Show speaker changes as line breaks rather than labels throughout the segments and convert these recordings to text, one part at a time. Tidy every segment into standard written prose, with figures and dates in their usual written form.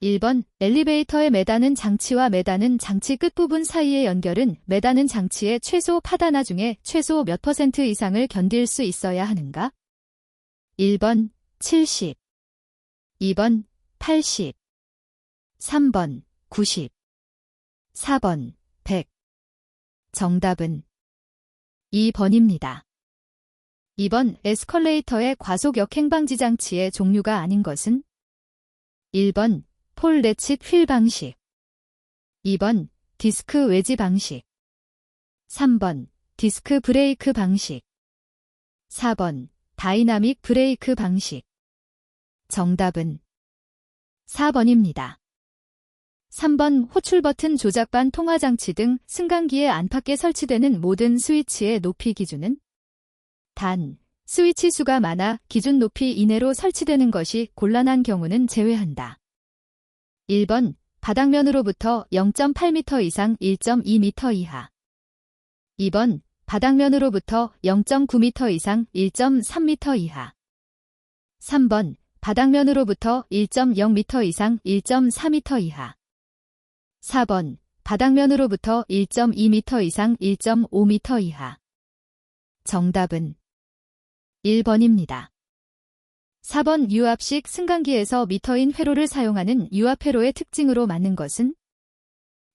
1번 엘리베이터에 매다는 장치와 매다는 장치 끝부분 사이의 연결은 매다는 장치의 최소 파단화 중에 최소 몇 % 이상을 견딜 수 있어야 하는가? 1번 70, 2번 80, 3번 90, 4번 100. 정답은 2번입니다. 2번 에스컬레이터의 과속 역행방지 장치의 종류가 아닌 것은? 1번 폴 레칫 휠 방식, 2번 디스크 웨지 방식, 3번 디스크 브레이크 방식, 4번 다이나믹 브레이크 방식. 정답은 4번입니다. 3번 호출 버튼 조작반 통화 장치 등 승강기의 안팎에 설치되는 모든 스위치의 높이 기준은? 단, 스위치 수가 많아 기준 높이 이내로 설치되는 것이 곤란한 경우는 제외한다. 1번 바닥면으로부터 0.8m 이상 1.2m 이하, 2번 바닥면으로부터 0.9m 이상 1.3m 이하, 3번 바닥면으로부터 1.0m 이상 1.4m 이하, 4번 바닥면으로부터 1.2m 이상 1.5m 이하. 정답은 1번입니다. 4번 유압식 승강기에서 미터인 회로를 사용하는 유압회로의 특징으로 맞는 것은?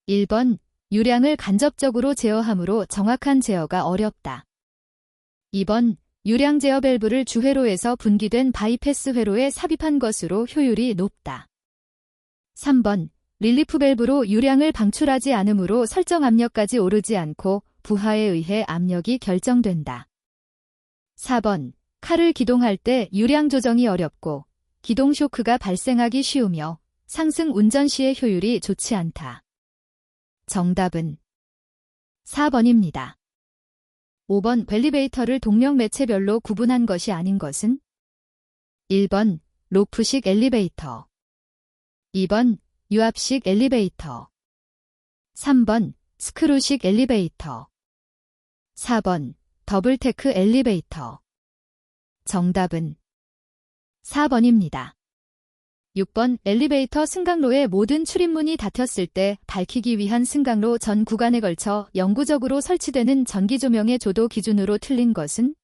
1번 유량을 간접적으로 제어하므로 정확한 제어가 어렵다. 2번 유량 제어 밸브를 주회로에서 분기된 바이패스 회로에 삽입한 것으로 효율이 높다. 3번 릴리프 밸브로 유량을 방출하지 않으므로 설정 압력까지 오르지 않고 부하에 의해 압력이 결정된다. 4번 칼을 기동할 때 유량 조정이 어렵고 기동 쇼크가 발생하기 쉬우며 상승 운전 시의 효율이 좋지 않다. 정답은 4번입니다. 5번 엘리베이터를 동력 매체별로 구분한 것이 아닌 것은? 1번 로프식 엘리베이터, 2번 유압식 엘리베이터, 3번 스크루식 엘리베이터, 4번 더블테크 엘리베이터. 정답은 4번입니다. 6번 엘리베이터 승강로의 모든 출입문이 닫혔을 때 밝히기 위한 승강로 전 구간에 걸쳐 영구적으로 설치되는 전기조명의 조도 기준으로 틀린 것은?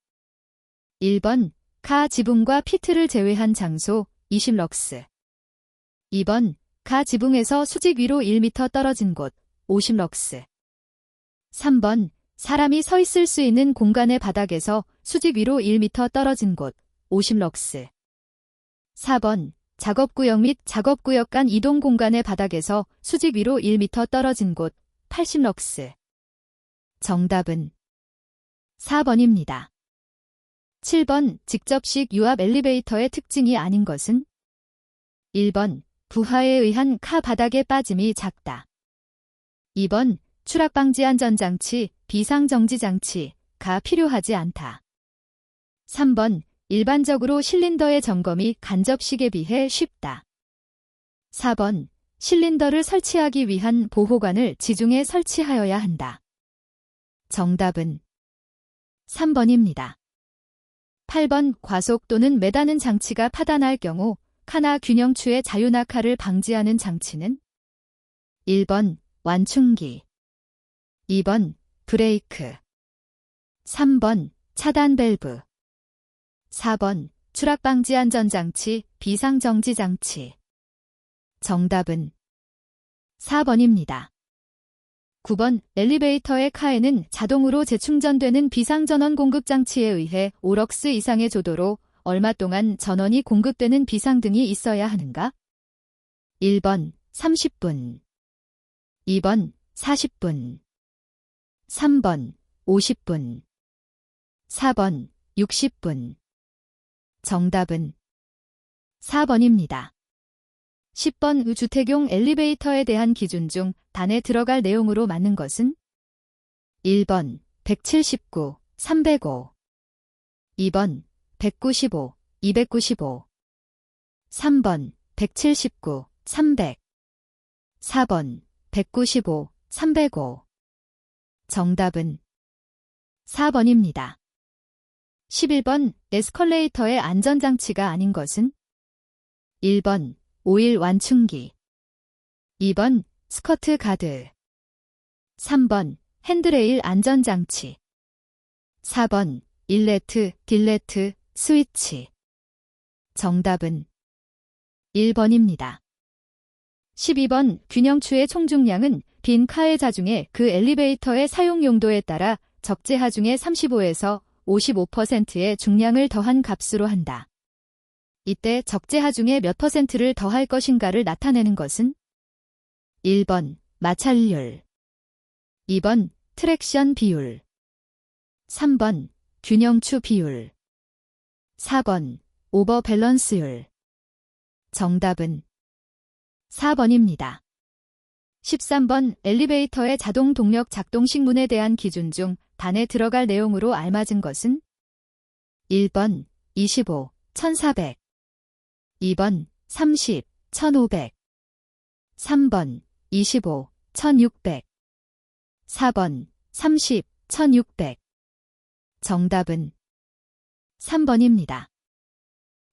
1번 가 지붕과 피트를 제외한 장소 20럭스, 2번 가 지붕에서 수직 위로 1m 떨어진 곳 50럭스, 3번 사람이 서 있을 수 있는 공간의 바닥에서 수직 위로 1m 떨어진 곳 50럭스, 4번 작업구역 및 작업구역 간 이동 공간의 바닥에서 수직 위로 1m 떨어진 곳 80럭스. 정답은 4번입니다. 7번 직접식 유압 엘리베이터의 특징이 아닌 것은? 1번 부하에 의한 카 바닥의 빠짐이 작다. 2번 추락방지 안전장치, 비상정지장치가 필요하지 않다. 3번 일반적으로 실린더의 점검이 간접식에 비해 쉽다. 4번 실린더를 설치하기 위한 보호관을 지중해 설치하여야 한다. 정답은 3번입니다. 8번 과속 또는 매다는 장치가 파단할 경우 카나 균형추의 자유낙하를 방지하는 장치는? 1번 완충기, 2번 브레이크, 3번 차단 밸브, 4번 추락방지 안전장치, 비상정지장치. 정답은 4번입니다. 9번 엘리베이터의 카에는 자동으로 재충전되는 비상전원 공급장치에 의해 5럭스 이상의 조도로 얼마 동안 전원이 공급되는 비상등이 있어야 하는가? 1번 30분, 2번 40분, 3번 50분, 4번 60분. 정답은 4번입니다. 10번 주택용 엘리베이터에 대한 기준 중 단에 들어갈 내용으로 맞는 것은? 1번 179, 305, 2번 195, 295, 3번 179, 300, 4번 195, 305. 정답은 4번입니다. 11번 에스컬레이터의 안전장치가 아닌 것은? 1번 오일 완충기, 2번 스커트 가드. 3번 핸드레일 안전장치. 4번 일레트, 딜레트, 스위치. 정답은 1번입니다. 12번 균형추의 총중량은 빈 카의 자중에 그 엘리베이터의 사용 용도에 따라 적재 하중의 35에서 55%의 중량을 더한 값으로 한다. 이때 적재 하중의 몇 %를 더할 것인가를 나타내는 것은 1번 마찰률, 2번 트랙션 비율, 3번 균형추 비율, 4번 오버밸런스율. 정답은 4번입니다. 13번 엘리베이터의 자동 동력 작동 식문에 대한 기준 중 단에 들어갈 내용으로 알맞은 것은 1번 25, 1400, 2번 30, 1500, 3번 25, 1600, 4번 30, 1600. 정답은 3번입니다.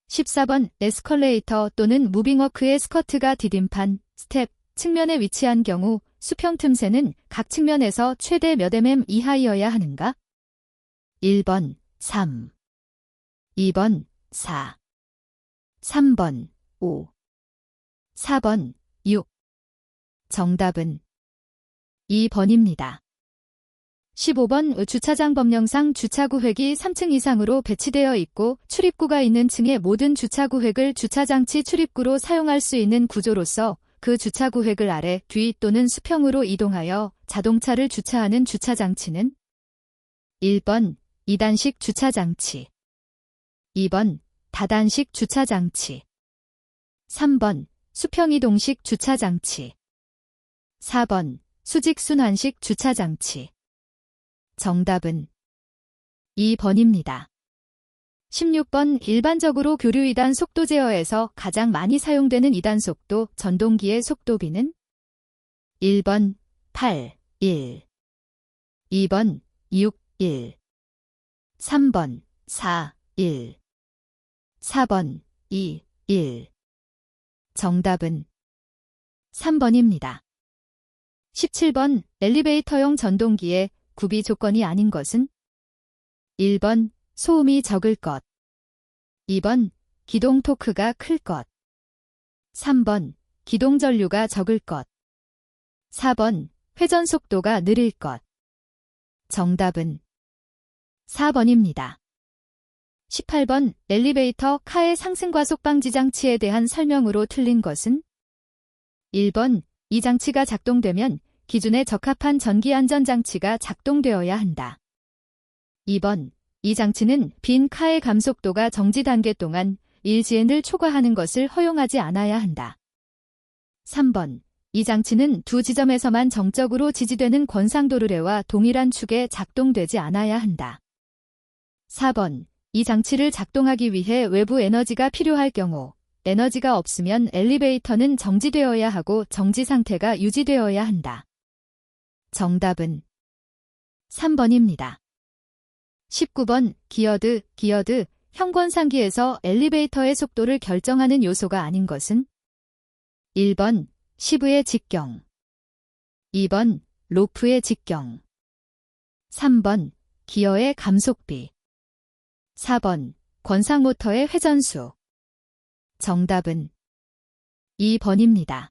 14번 에스컬레이터 또는 무빙워크의 스커트가 디딤판, 스텝, 측면에 위치한 경우 수평 틈새는 각 측면에서 최대 몇 mm 이하이어야 하는가? 1번 3, 2번 4, 3번 5, 4번 6. 정답은 2번입니다. 15번 주차장 법령상 주차구획이 3층 이상으로 배치되어 있고 출입구가 있는 층의 모든 주차구획을 주차장치 출입구로 사용할 수 있는 구조로서 그 주차구획을 아래, 뒤 또는 수평으로 이동하여 자동차를 주차하는 주차장치는 1번 2단식 주차장치, 2번 다단식 주차장치, 3번 수평이동식 주차장치, 4번 수직순환식 주차장치. 정답은 2번입니다. 16번 일반적으로 교류 2단 속도 제어에서 가장 많이 사용되는 2단 속도 전동기의 속도비는 1번 8, 1, 2번 6, 1, 3번 4, 1, 4번 2, 1. 정답은 3번입니다. 17번 엘리베이터용 전동기의 구비 조건이 아닌 것은 1번 소음이 적을 것, 2번 기동 토크가 클 것, 3번 기동 전류가 적을 것, 4번 회전 속도가 느릴 것. 정답은 4번입니다. 18번 엘리베이터 카의 상승과속 방지 장치에 대한 설명으로 틀린 것은 1번 이 장치가 작동되면 기준에 적합한 전기안전장치가 작동되어야 한다. 2번 이 장치는 빈 카의 감속도가 정지 단계 동안 1GN을 초과하는 것을 허용하지 않아야 한다. 3번 이 장치는 두 지점에서만 정적으로 지지되는 권상도르래와 동일한 축에 작동되지 않아야 한다. 4번 이 장치를 작동하기 위해 외부 에너지가 필요할 경우 에너지가 없으면 엘리베이터는 정지되어야 하고 정지 상태가 유지되어야 한다. 정답은 3번입니다. 19번 기어드, 형권상기에서 엘리베이터의 속도를 결정하는 요소가 아닌 것은 1번 시브의 직경, 2번 로프의 직경, 3번 기어의 감속비, 4번 권상 모터의 회전수. 정답은 2번입니다.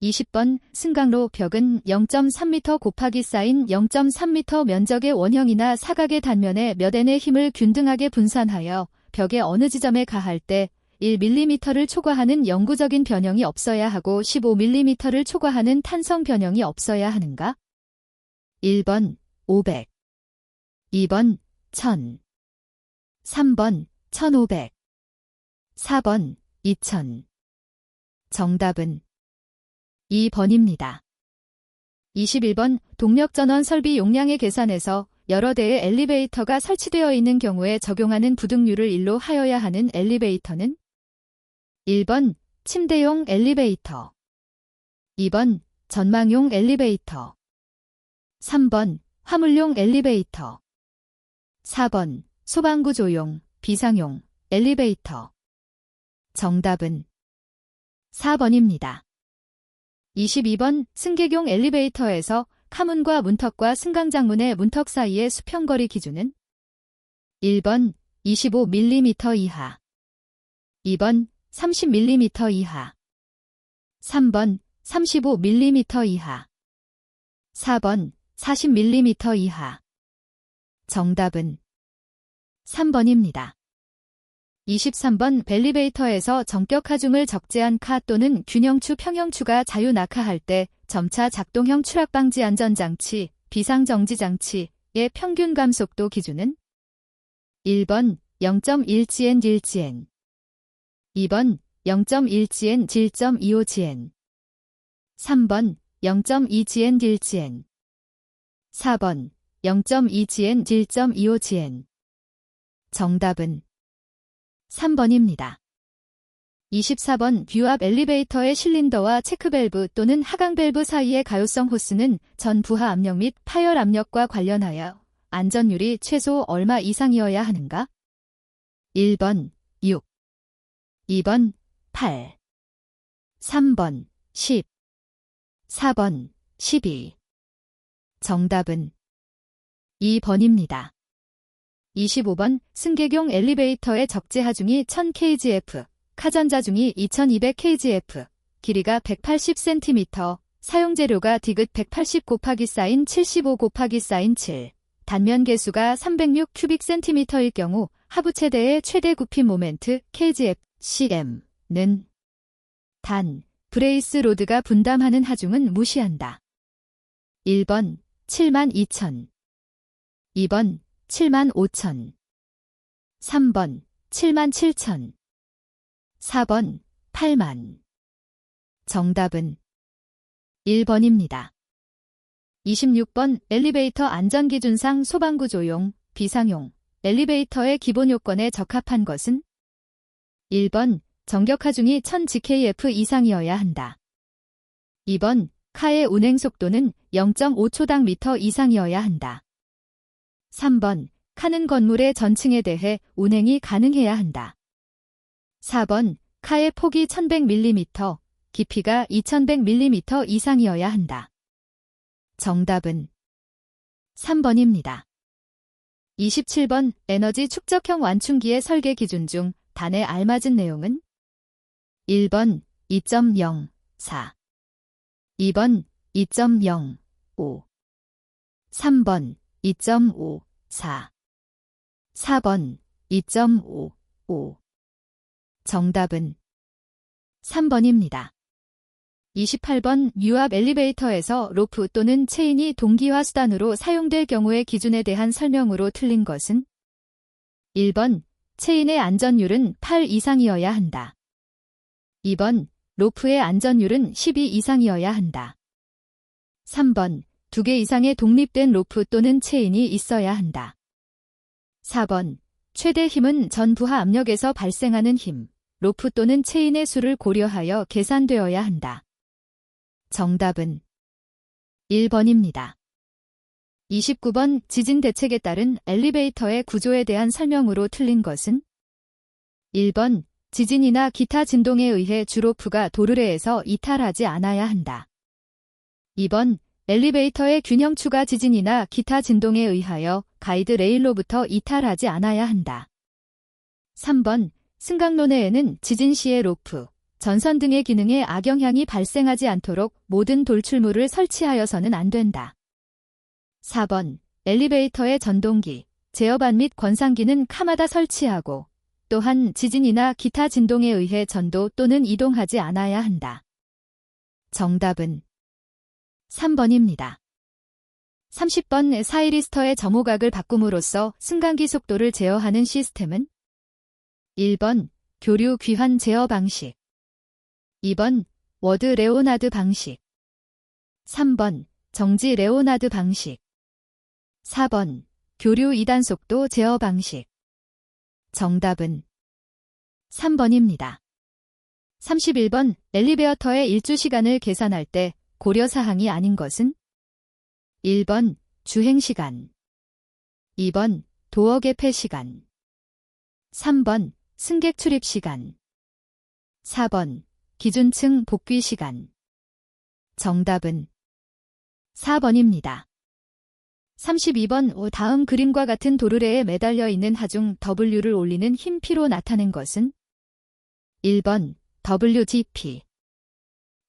20번 승강로 벽은 0.3m 곱하기 쌓인 0.3m 면적의 원형이나 사각의 단면에 몇 N의 힘을 균등하게 분산하여 벽의 어느 지점에 가할 때 1mm를 초과하는 영구적인 변형이 없어야 하고 15mm를 초과하는 탄성 변형이 없어야 하는가? 1번 500, 2번 1000, 3번 1500, 4번 2000. 정답은 2번입니다. 21번 동력전원 설비 용량의 계산에서 여러 대의 엘리베이터가 설치되어 있는 경우에 적용하는 부등률을 1로 하여야 하는 엘리베이터는 1번 침대용 엘리베이터, 2번 전망용 엘리베이터, 3번 화물용 엘리베이터, 4번 소방구조용, 비상용 엘리베이터. 정답은 4번입니다. 22번 승객용 엘리베이터에서 카문과 문턱과 승강장문의 문턱 사이의 수평거리 기준은 1번 25mm 이하 2번 30mm 이하 3번 35mm 이하 4번 40mm 이하 정답은 3번입니다. 23번 벨리베이터에서 전격 하중을 적재한 카 또는 균형추 평형추가 자유 낙하할 때 점차 작동형 추락방지 안전장치, 비상정지장치의 평균 감속도 기준은 1번 0.1gn 1gn 2번 0.1gn 7.25gn 3번 0.2gn 1gn 4번 0.2gn 7.25gn 정답은 3번입니다. 24번 뷰압 엘리베이터의 실린더와 체크밸브 또는 하강밸브 사이의 가요성 호스는 전 부하 압력 및 파열 압력과 관련하여 안전율이 최소 얼마 이상이어야 하는가? 1번 6 2번 8 3번 10 4번 12 정답은 2번입니다. 25번 승객용 엘리베이터의 적재 하중이 1000kgf, 카전자중이 2200kgf, 길이가 180cm, 사용재료가 디귿 180 곱하기 사인 75 곱하기 사인 7, 단면 개수가 306 큐빅센티미터일 경우 하부 최대의 최대 굽힘 모멘트 kgf, cm는 단, 브레이스 로드가 분담하는 하중은 무시한다. 1번 72,000 2번 75,000 3번 77,000 4번 8만 정답은 1번입니다. 26번 엘리베이터 안전기준상 소방구조용, 비상용, 엘리베이터의 기본 요건에 적합한 것은 1번 정격하중이 1000gkf 이상이어야 한다. 2번 카의 운행 속도는 0.5초당 미터 이상이어야 한다. 3번 카는 건물의 전층에 대해 운행이 가능해야 한다. 4번 카의 폭이 1100mm, 깊이가 2100mm 이상이어야 한다. 정답은 3번입니다. 27번 에너지 축적형 완충기의 설계 기준 중 단에 알맞은 내용은 1번 2.04 2번 2.05 3번 2.54 4번 2.55 정답은 3번입니다. 28번 유압 엘리베이터에서 로프 또는 체인이 동기화 수단으로 사용될 경우의 기준에 대한 설명으로 틀린 것은 1번 체인의 안전율은 8 이상이어야 한다. 2번 로프의 안전율은 12 이상이어야 한다. 3번 2개 이상의 독립된 로프 또는 체인이 있어야 한다. 4번 최대 힘은 전 부하 압력에서 발생하는 힘, 로프 또는 체인의 수를 고려하여 계산되어야 한다. 정답은 1번입니다. 29번 지진 대책에 따른 엘리베이터의 구조에 대한 설명으로 틀린 것은 1번 지진이나 기타 진동에 의해 주로프가 도르래에서 이탈하지 않아야 한다. 2번 엘리베이터의 균형추가 지진이나 기타 진동에 의하여 가이드 레일로부터 이탈하지 않아야 한다. 3번 승강로내에는 지진 시에 로프, 전선 등의 기능에 악영향이 발생하지 않도록 모든 돌출물을 설치하여서는 안 된다. 4번 엘리베이터의 전동기, 제어반 및 권상기는 칸마다 설치하고 또한 지진이나 기타 진동에 의해 전도 또는 이동하지 않아야 한다. 정답은 3번입니다. 30번 사이리스터의 점호각을 바꿈으로써 승강기 속도를 제어하는 시스템은 1번 교류 귀환 제어 방식 2번 워드 레오나드 방식 3번 정지 레오나드 방식 4번 교류 2단 속도 제어 방식 정답은 3번입니다. 31번 엘리베이터의 일주시간을 계산할 때 고려사항이 아닌 것은 1번 주행시간 2번 도어 개폐 시간 3번 승객 출입 시간 4번 기준층 복귀 시간 정답은 4번입니다. 32번 다음 그림과 같은 도르래에 매달려 있는 하중 W를 올리는 힘 P로 나타낸 것은 1번 WGP,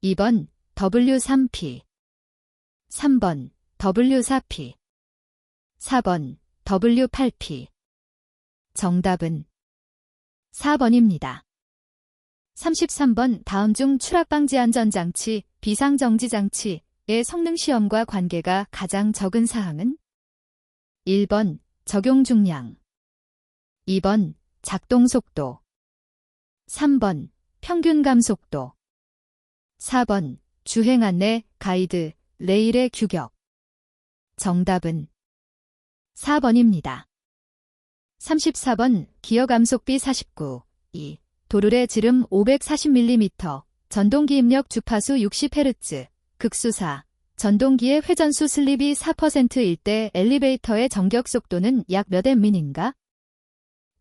2번 W3P, 3번 W4P, 4번 W8P. 정답은 4번입니다. 33번 다음 중 추락방지안전장치, 비상정지장치의 성능시험과 관계가 가장 적은 사항은 1번 적용 중량, 2번 작동 속도, 3번 평균 감속도, 4번 주행 안내, 가이드, 레일의 규격. 정답은 4번입니다. 34번 기어 감속비 49, 2. 도르래 지름 540mm, 전동기 입력 주파수 60Hz, 극수 4. 전동기의 회전수 슬립이 4%일 때 엘리베이터의 정격 속도는 약 몇 m인가?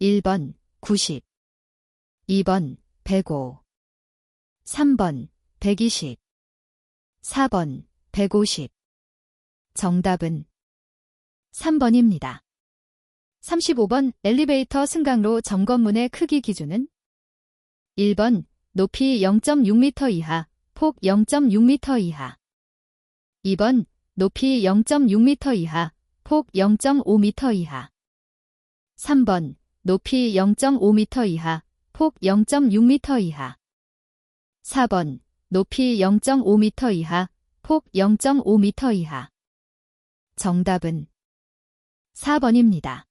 1번 90, 2번 105, 3번 120, 4번 150. 정답은 3번입니다. 35번 엘리베이터 승강로 점검문의 크기 기준은 1번 높이 0.6m 이하, 폭 0.6m 이하, 2번 높이 0.6m 이하, 폭 0.5m 이하, 3번 높이 0.5m 이하, 폭 0.6m 이하, 4번 높이 0.5m 이하, 폭 0.5m 이하. 정답은 4번입니다.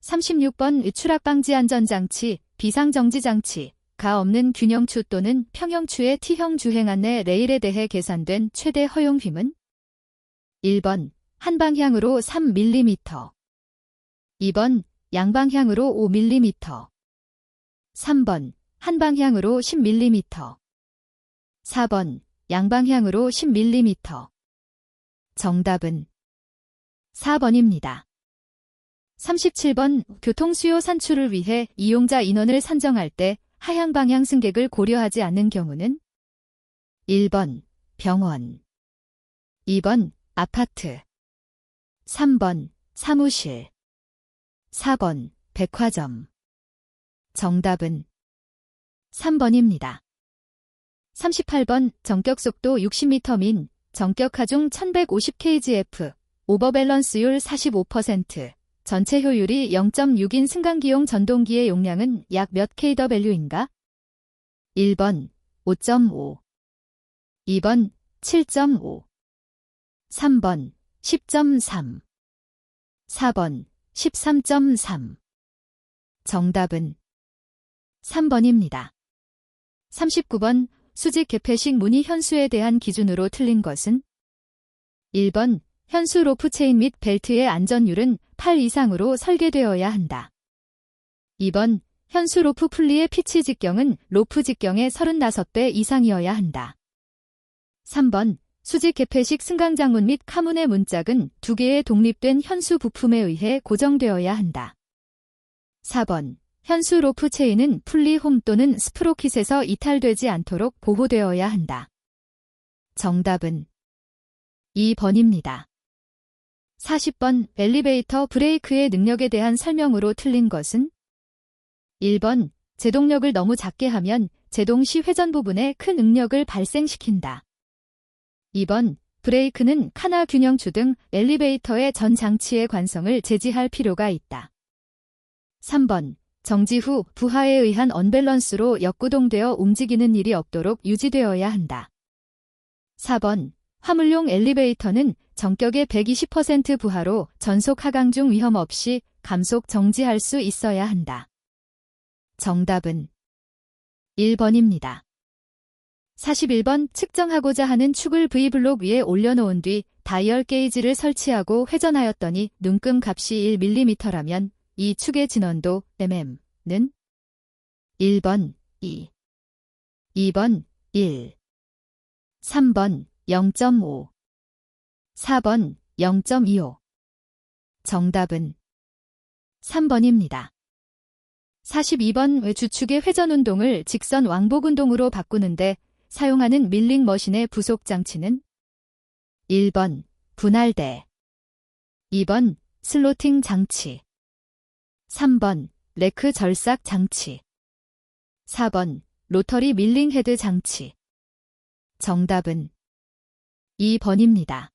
36번 추락방지안전장치, 비상정지장치가 없는 균형추 또는 평형추의 T형 주행안내 레일에 대해 계산된 최대 허용 힘은 1번 한방향으로 3mm, 2번 양방향으로 5mm, 3번 한방향으로 10mm, 4번 양방향으로 10mm. 정답은 4번입니다. 37번 교통수요 산출을 위해 이용자 인원을 산정할 때 하향 방향 승객을 고려하지 않는 경우는 1번 병원, 2번 아파트, 3번 사무실, 4번 백화점. 정답은 3번입니다. 38번 정격속도 60m 민, 정격 하중 1150kgf, 오버밸런스율 45%, 전체 효율이 0.6인 승강기용 전동기의 용량은 약 몇 kW인가? 1번 5.5, 2번 7.5, 3번 10.3, 4번 13.3. 정답은 3번입니다. 39번 수직 개폐식 무늬 현수에 대한 기준으로 틀린 것은 1번 현수 로프 체인 및 벨트의 안전율은 8 이상으로 설계되어야 한다. 2번 현수 로프 풀리의 피치 직경은 로프 직경의 35배 이상이어야 한다. 3번 수직 개폐식 승강장문 및 카문의 문짝은 2개의 독립된 현수 부품에 의해 고정되어야 한다. 4번 현수 로프 체인은 풀리 홈 또는 스프로킷에서 이탈되지 않도록 보호되어야 한다. 정답은 2번입니다. 40번 엘리베이터 브레이크의 능력에 대한 설명으로 틀린 것은 1번 제동력을 너무 작게 하면 제동 시 회전 부분에 큰 응력을 발생시킨다. 2번 브레이크는 칸화 균형추 등 엘리베이터의 전 장치의 관성을 제지할 필요가 있다. 3번 정지 후 부하에 의한 언밸런스로 역구동되어 움직이는 일이 없도록 유지되어야 한다. 4번 화물용 엘리베이터는 전격의 120% 부하로 전속 하강 중 위험 없이 감속 정지할 수 있어야 한다. 정답은 1번입니다. 41번 측정하고자 하는 축을 V블록 위에 올려놓은 뒤 다이얼 게이지를 설치하고 회전하였더니 눈금 값이 1mm라면 이 축의 진원도 mm는 1번 2, 2번 1, 3번 0.5, 4번 0.25. 정답은 3번입니다. 42번 주축의 회전운동을 직선 왕복운동으로 바꾸는데 사용하는 밀링 머신의 부속 장치는 1번 분할대, 2번 슬로팅 장치, 3번 레크 절삭 장치, 4번 로터리 밀링 헤드 장치. 정답은 2번입니다.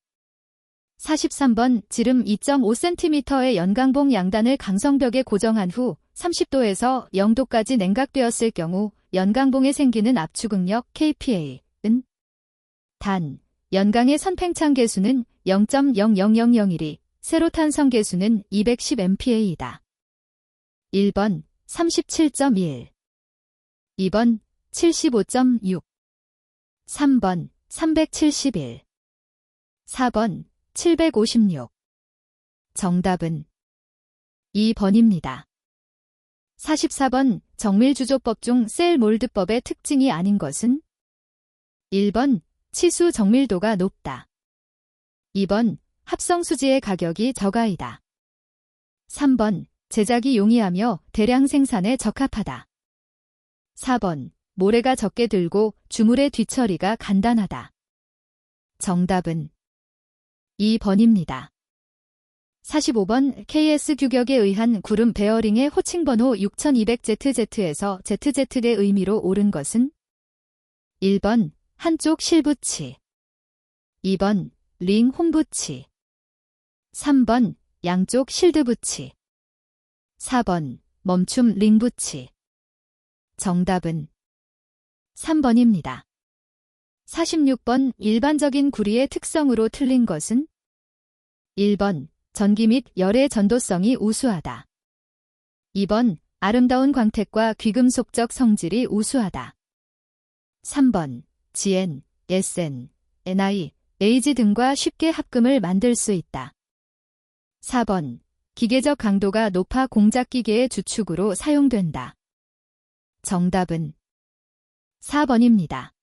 43번 지름 2.5cm의 연강봉 양단을 강성벽에 고정한 후 30도에서 0도까지 냉각되었을 경우 연강봉에 생기는 압축응력 kPa은 단, 연강의 선팽창 계수는 0.00001이, 세로탄성 계수는 210MPa이다. 1번 37.1, 2번 75.6, 3번 371, 4번 756. 정답은 2번입니다. 44번 정밀주조법 중 셀 몰드법의 특징이 아닌 것은 1번 치수 정밀도가 높다. 2번 합성수지의 가격이 저가이다. 3번 제작이 용이하며 대량 생산에 적합하다. 4번 모래가 적게 들고 주물의 뒤처리가 간단하다. 정답은 2번입니다. 45번 KS 규격에 의한 구름 베어링의 호칭번호 6200ZZ에서 ZZ의 의미로 옳은 것은 1번 한쪽 실붙이, 2번 링 홈붙이, 3번 양쪽 실드붙이, 4번 멈춤 링붙이. 정답은 3번입니다. 46번 일반적인 구리의 특성으로 틀린 것은 1번 전기 및 열의 전도성이 우수하다. 2번 아름다운 광택과 귀금속적 성질이 우수하다. 3번 GN, SN, NI, AG 등과 쉽게 합금을 만들 수 있다. 4번 기계적 강도가 높아 공작기계의 주축으로 사용된다. 정답은 4번입니다.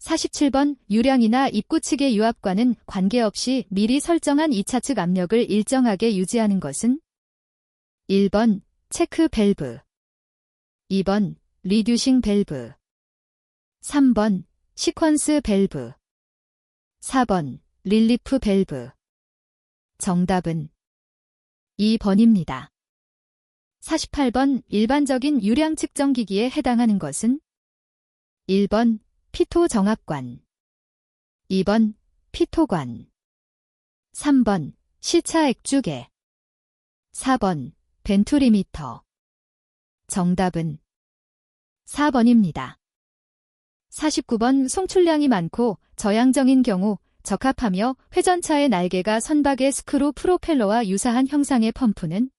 47번 유량이나 입구 측의 유압과는 관계없이 미리 설정한 2차 측 압력을 일정하게 유지하는 것은 1번 체크 밸브, 2번 리듀싱 밸브, 3번 시퀀스 밸브, 4번 릴리프 밸브. 정답은 2번입니다. 48번 일반적인 유량 측정기기에 해당하는 것은 1번 피토 정압관, 2번 피토관, 3번 시차 액주계, 4번 벤투리미터. 정답은 4번입니다. 49번 송출량이 많고 저양정인 경우 적합하며 회전차의 날개가 선박의 스크루 프로펠러와 유사한 형상의 펌프는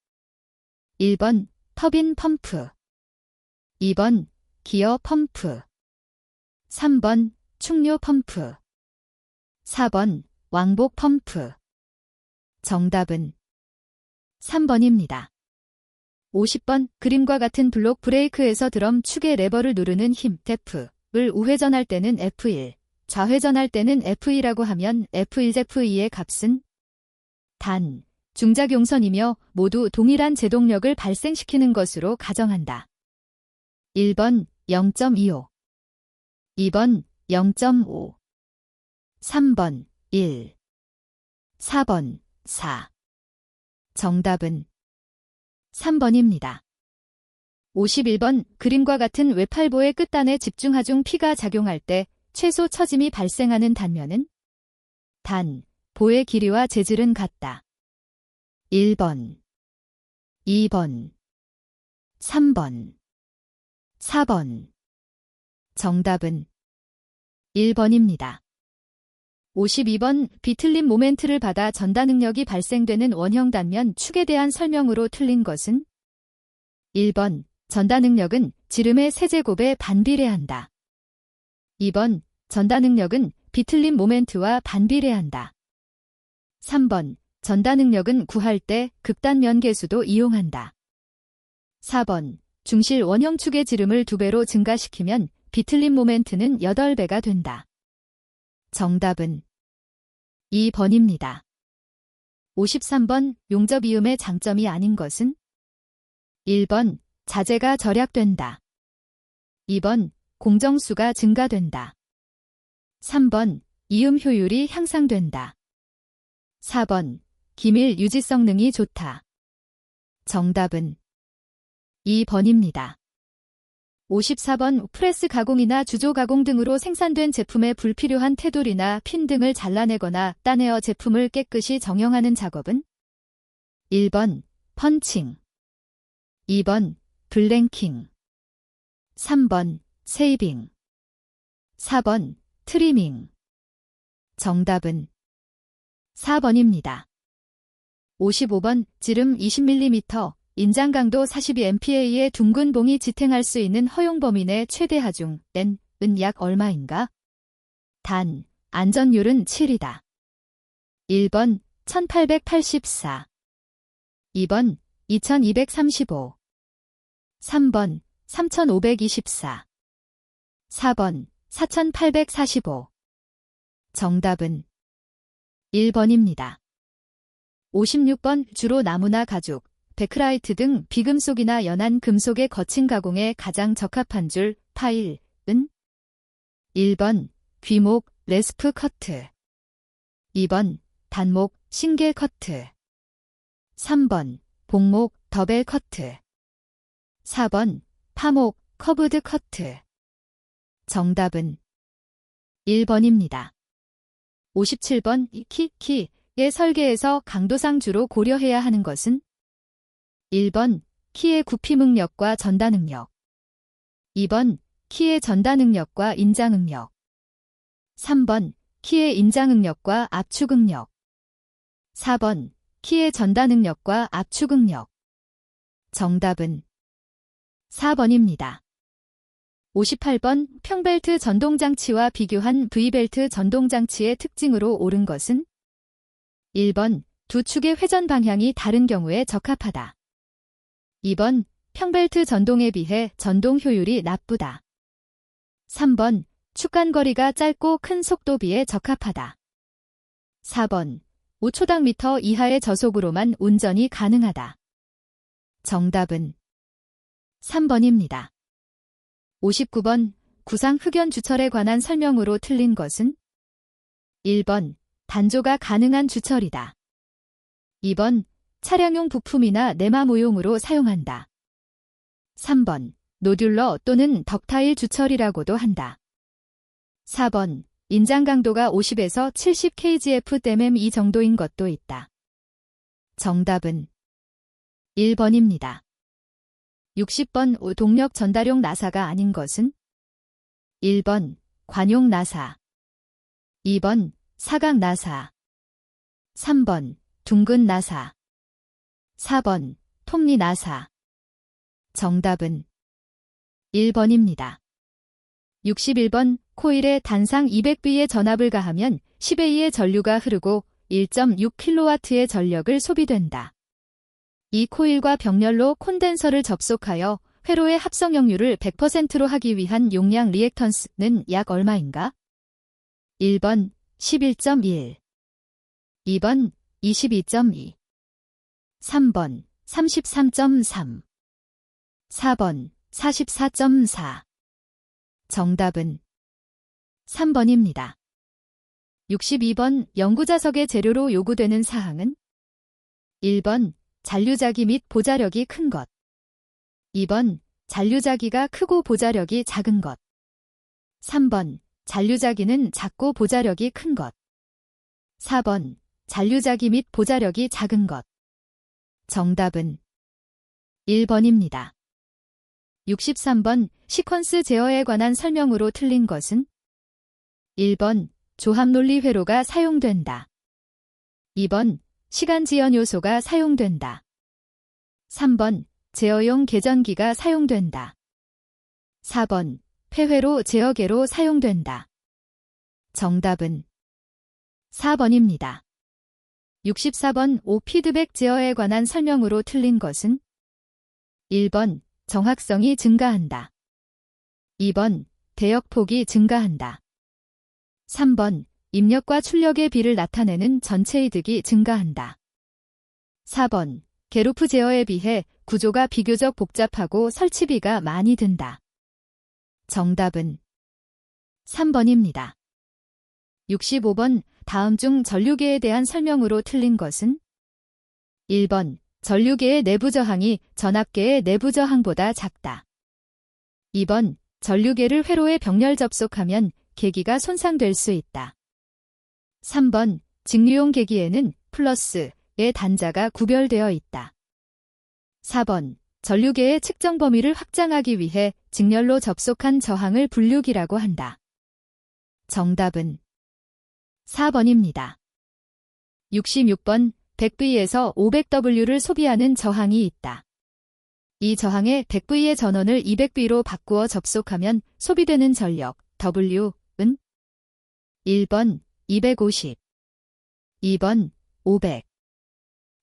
1번 터빈 펌프, 2번 기어 펌프, 3번 충료 펌프, 4번 왕복 펌프. 정답은 3번입니다. 50번 그림과 같은 블록 브레이크에서 드럼 축의 레버를 누르는 힘 F를 우회전할 때는 F1, 좌회전할 때는 F2라고 하면 F1, F2의 값은 단, 중작용선이며 모두 동일한 제동력을 발생시키는 것으로 가정한다. 1번 0.25, 2번 0.5, 3번 1, 4번 4. 정답은 3번입니다. 51번 그림과 같은 외팔보의 끝단에 집중하중 P가 작용할 때 최소 처짐이 발생하는 단면은 단, 보의 길이와 재질은 같다. 1번, 2번, 3번, 4번. 정답은 1번입니다. 52번 비틀림 모멘트를 받아 전다 능력이 발생되는 원형 단면 축에 대한 설명으로 틀린 것은 1번 전다 능력은 지름의 세제곱에 반비례한다. 2번 전다 능력은 비틀림 모멘트와 반비례한다. 3번 전다 능력은 구할 때 극단면 계수도 이용한다. 4번 중실 원형 축의 지름을 2배로 증가시키면 비틀림 모멘트는 8배가 된다. 정답은 2번입니다. 53번 용접이음의 장점이 아닌 것은 1번 자재가 절약된다. 2번 공정수가 증가된다. 3번 이음 효율이 향상된다. 4번 기밀 유지 성능이 좋다. 정답은 2번입니다. 54번 프레스 가공이나 주조 가공 등으로 생산된 제품의 불필요한 테두리나 핀 등을 잘라내거나 따내어 제품을 깨끗이 정형하는 작업은 1번 펀칭, 2번 블랭킹, 3번 세이빙, 4번 트리밍. 정답은 4번입니다. 55번 지름 20mm, 인장 강도 42MPa의 둥근 봉이 지탱할 수 있는 허용 범위 내 최대 하중 N은 약 얼마인가? 단, 안전율은 7이다. 1번 1884, 2번 2235, 3번 3524, 4번 4845. 정답은 1번입니다. 56번 주로 나무나 가죽, 베크라이트 등 비금속이나 연한 금속의 거친 가공에 가장 적합한 줄 파일은 1번 귀목 레스프 커트, 2번 단목 신계 커트, 3번 복목 더벨 커트, 4번 파목 커브드 커트. 정답은 1번입니다. 57번 키의 설계에서 강도상 주로 고려해야 하는 것은 1번 키의 구피 능력과 전다 능력, 2번 키의 전다 능력과 인자 능력, 3번 키의 인자 능력과 압축 능력, 4번 키의 전다 능력과 압축 능력. 정답은 4번입니다. 58번 평벨트 전동장치와 비교한 V벨트 전동장치의 특징으로 옳은 것은 1번 두 축의 회전 방향이 다른 경우에 적합하다. 2번 평벨트 전동에 비해 전동 효율이 나쁘다. 3번 축간거리가 짧고 큰 속도비에 적합하다. 4번 5초당 미터 이하의 저속으로만 운전이 가능하다. 정답은 3번입니다. 59번 구상 흑연 주철에 관한 설명으로 틀린 것은 1번 단조가 가능한 주철이다. 2번 차량용 부품이나 내마 모용으로 사용한다. 3번 노듈러 또는 덕타일 주철이라고도 한다. 4번 인장 강도가 50에서 70 kgf/mm 이 정도인 것도 있다. 정답은 1번입니다. 60번 동력 전달용 나사가 아닌 것은 1번 관용 나사, 2번 사각 나사, 3번 둥근 나사, 4번 톱니 나사. 정답은 1번입니다. 61번 코일에 단상 200V의 전압을 가하면 10A의 전류가 흐르고 1.6kW의 전력을 소비된다. 이 코일과 병렬로 콘덴서를 접속하여 회로의 합성역률을 100%로 하기 위한 용량 리액턴스는 약 얼마인가? 1번 11.1, 2번 22.2, 3번 33.3, 4번 44.4. 정답은 3번입니다. 62번 연구자석의 재료로 요구되는 사항은 1번 잔류자기 및 보자력이 큰 것, 2번 잔류자기가 크고 보자력이 작은 것, 3번 잔류자기는 작고 보자력이 큰 것, 4번 잔류자기 및 보자력이 작은 것. 정답은 1번입니다. 63번 시퀀스 제어에 관한 설명으로 틀린 것은 1번 조합논리 회로가 사용된다. 2번 시간 지연 요소가 사용된다. 3번 제어용 계전기가 사용된다. 4번 폐회로 제어계로 사용된다. 정답은 4번입니다. 64번 오피드백 제어에 관한 설명으로 틀린 것은 1번 정확성이 증가한다. 2번 대역폭이 증가한다. 3번 입력과 출력의 비를 나타내는 전체 이득이 증가한다. 4번 게루프 제어에 비해 구조가 비교적 복잡하고 설치비가 많이 든다. 정답은 3번입니다. 65번 다음 중 전류계에 대한 설명으로 틀린 것은? 1번 전류계의 내부 저항이 전압계의 내부 저항보다 작다. 2번 전류계를 회로에 병렬 접속하면 계기가 손상될 수 있다. 3번 직류용 계기에는 플러스의 단자가 구별되어 있다. 4번 전류계의 측정 범위를 확장하기 위해 직렬로 접속한 저항을 분류기라고 한다. 정답은 4번입니다. 66번 100V에서 500W를 소비하는 저항이 있다. 이 저항의 100V의 전원을 200V로 바꾸어 접속하면 소비되는 전력 W은 1번 250, 2번 500,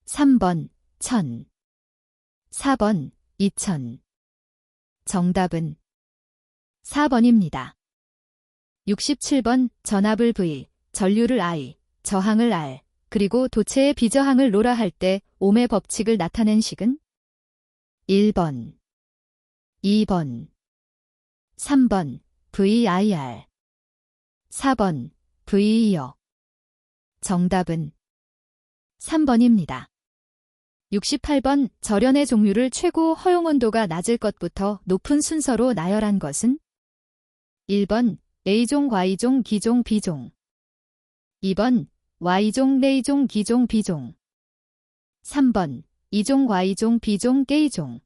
3번 1000, 4번 2000. 정답은 4번입니다. 67번 전압을 V, 전류를 I, 저항을 R, 그리고 도체의 비저항을 로라 할 때 옴의 법칙을 나타낸 식은? 1번, 2번, 3번 VIR, 4번 VEO. 정답은 3번입니다. 68번 절연의 종류를 최고 허용 온도가 낮을 것부터 높은 순서로 나열한 것은? 1번 A종, Y종, 기종, B종. 2번 Y종, A종, 기종, B종. 3번 E종, Y종, B종, K종.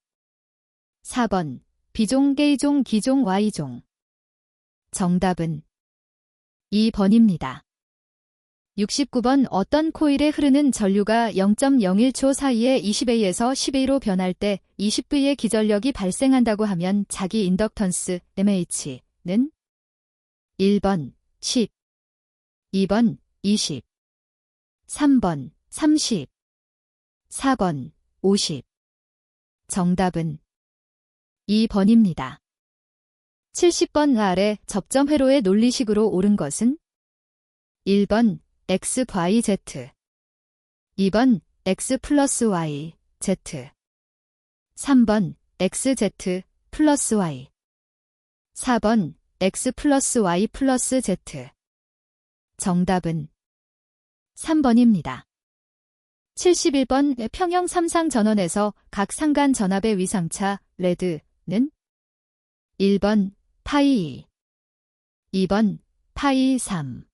4번 B종, K종, 기종, Y종. 정답은 2번입니다. 69번 어떤 코일에 흐르는 전류가 0.01초 사이에 20A에서 10A로 변할 때 20V의 기전력이 발생한다고 하면 자기 인덕턴스 MH는? 1번 10, 2번 20, 3번 30, 4번 50. 정답은 2번입니다. 70번 아래 접점 회로의 논리식으로 옳은 것은? 1번 X, Y, Z. 2번 X 플러스 Y, Z. 3번 X, Z 플러스 Y. 4번 X 플러스 Y 플러스 Z. 정답은 3번입니다. 71번 평형 3상 전원에서 각 상간 전압의 위상차 레드는? 1번 파이 2, 2번 파이 3,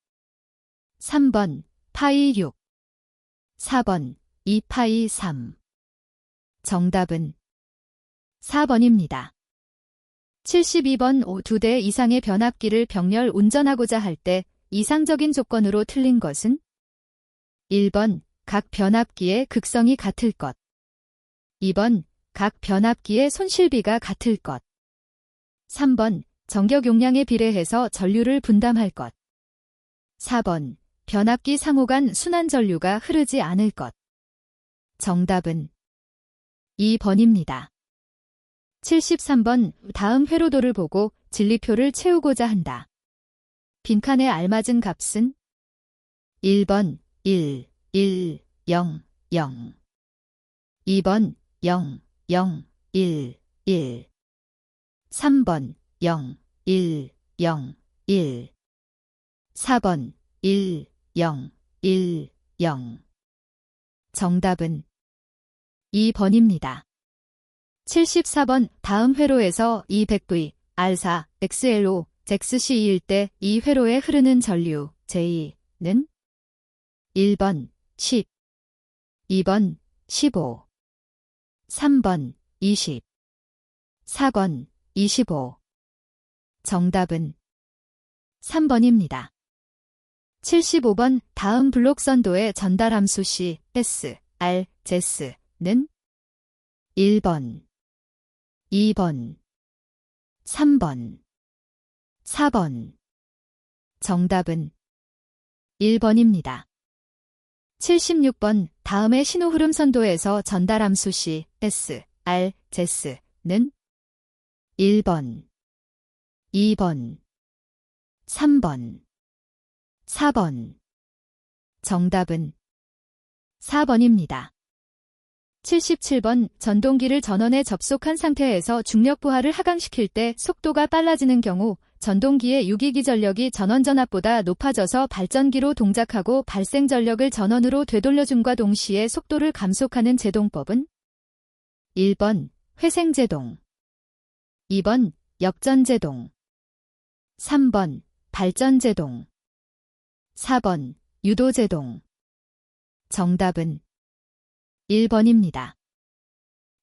3번 파이 6, 4번 2파이 3. 정답은 4번입니다. 72번 2대 이상의 변압기를 병렬 운전하고자 할 때 이상적인 조건으로 틀린 것은? 1번 각 변압기의 극성이 같을 것. 2번 각 변압기의 손실비가 같을 것. 3번 전격 용량에 비례해서 전류를 분담할 것. 4번 변압기 상호 간 순환 전류가 흐르지 않을 것. 정답은 2번입니다. 73번 다음 회로도를 보고 진리표를 채우고자 한다. 빈칸에 알맞은 값은? 1번 1, 1, 0, 0. 2번 0, 0, 1, 1. 3번 0, 1, 0, 1. 4번 1, 0, 1, 0. 정답은 2번입니다. 74번 다음 회로에서 200V, R4, XLO, XC일 때 이 회로에 흐르는 전류 J는? 1번 10, 2번 15, 3번 20, 4번 25. 정답은 3번입니다. 75번 다음 블록 선도의 전달 함수 C, S, R, ZS는? 1번, 2번, 3번, 4번. 정답은 1번입니다. 76번 다음의 신호흐름 선도에서 전달 함수 C, S, R, ZS는? 1번, 2번, 3번, 4번. 정답은 4번입니다. 77번 전동기를 전원에 접속한 상태에서 중력 부하를 하강시킬 때 속도가 빨라지는 경우 전동기의 유기기 전력이 전원 전압보다 높아져서 발전기로 동작하고 발생 전력을 전원으로 되돌려줌과 동시에 속도를 감속하는 제동법은 1번 회생제동, 2번 역전제동, 3번 발전제동, 4번 유도제동. 정답은 1번입니다.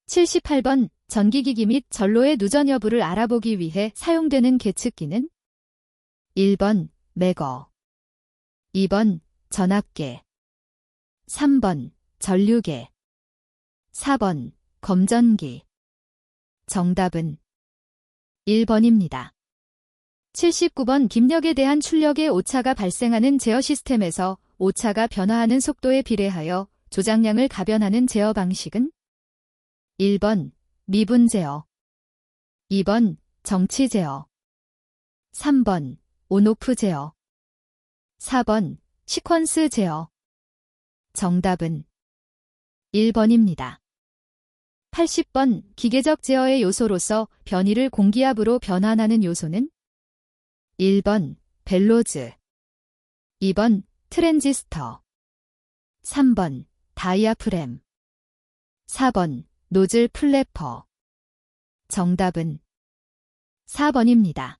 78번 전기기기 및 전로의 누전 여부를 알아보기 위해 사용되는 계측기는 1번 매거, 2번 전압계, 3번 전류계, 4번 검전기. 정답은 1번입니다. 79번 김력에 대한 출력의 오차가 발생하는 제어 시스템에서 오차가 변화하는 속도에 비례하여 조작량을 가변하는 제어 방식은 1번 미분 제어, 2번 정치 제어, 3번 온오프 제어, 4번 시퀀스 제어. 정답은 1번입니다. 80번 기계적 제어의 요소로서 변이를 공기압으로 변환하는 요소는 1번 벨로즈, 2번 트랜지스터, 3번 다이아프램, 4번 노즐 플래퍼. 정답은 4번입니다.